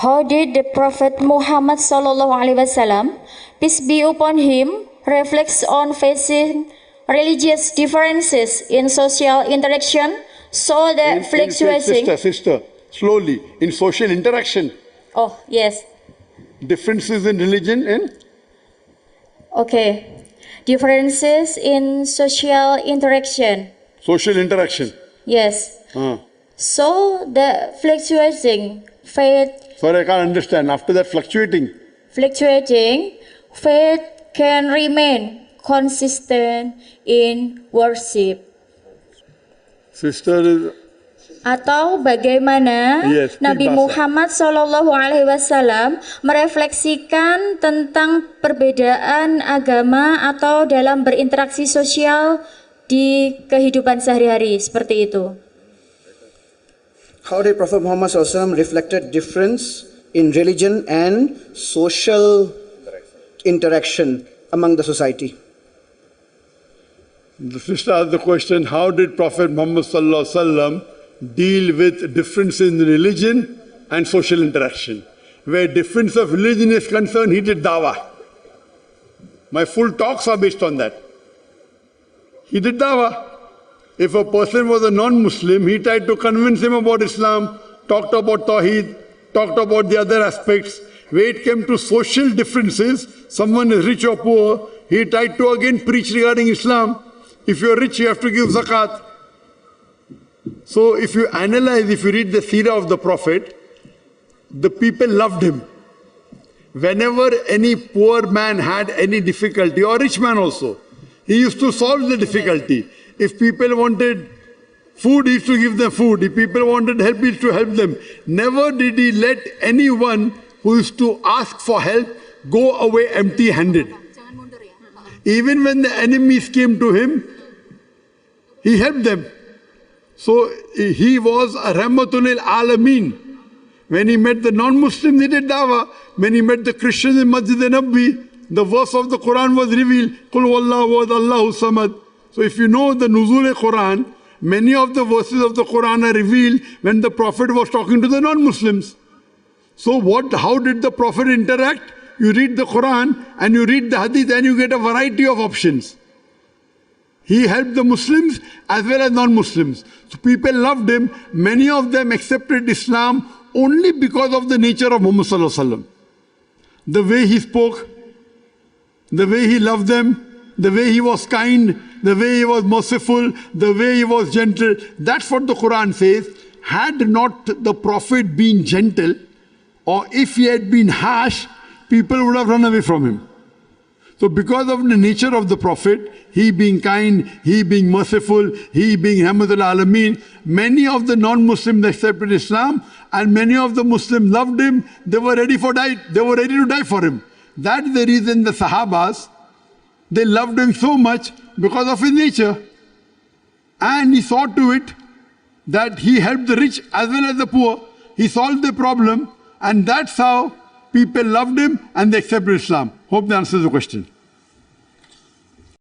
How did the Prophet Muhammad sallallahu alaihi wasallam, peace be upon him, reflects on facing religious differences in social interaction, so that fluctuating... Sister, slowly, in social interaction. Oh, yes. Differences in religion and... Okay. Differences in social interaction. Social interaction. Yes. So the fluctuating faith... Sorry, I can't understand. After that, fluctuating. Fluctuating faith can remain consistent in worship. Sister is... Atau bagaimana Nabi Muhammad sallallahu alaihi wasallam merefleksikan tentang perbedaan agama atau dalam berinteraksi sosial di kehidupan sehari-hari seperti itu. How did Prophet Muhammad sallallahu alaihi wasallam reflected difference in religion and social interaction among the society? The sister asked the question, how did Prophet Muhammad sallallahu alaihi wasallam deal with difference in religion and social interaction? Where difference of religion is concerned, he did dawah. My full talks are based on that. He did dawah. If a person was a non-Muslim, he tried to convince him about Islam, talked about Tawheed, talked about the other aspects. Where it came to social differences, someone is rich or poor, he tried to again preach regarding Islam. If you are rich, you have to give zakat. So if you analyze, if you read the seerah of the Prophet, the people loved him. Whenever any poor man had any difficulty, or rich man also, he used to solve the difficulty. If people wanted food, he used to give them food. If people wanted help, he used to help them. Never did he let anyone who used to ask for help go away empty-handed. Even when the enemies came to him, he helped them. So he was a rahmatul lil alameen. When he met the non-Muslims, he did dawah. When he met the Christians in Masjid Nabi, the verse of the Quran was revealed. Qul huwallahu ahad, Allahu samad. So if you know the Nuzul Quran, many of the verses of the Quran are revealed when the Prophet was talking to the non-Muslims. So how did the Prophet interact? You read the Quran and you read the Hadith and you get a variety of options. He helped the Muslims as well as non-Muslims. So people loved him. Many of them accepted Islam only because of the nature of Muhammad sallallahu alaihi wasallam. The way he spoke, the way he loved them, the way he was kind, the way he was merciful, the way he was gentle. That's what the Quran says. Had not the Prophet been gentle, or if he had been harsh, people would have run away from him. So because of the nature of the Prophet, he being kind, he being merciful, he being Rahmatul Alameen, many of the non-Muslims accepted Islam and many of the Muslims loved him. They were ready to die for him. That's the reason the Sahabas, they loved him so much because of his nature. And he saw to it that he helped the rich as well as the poor. He solved the problem, and that's how people loved him and they accepted Islam. Hope that answers the question.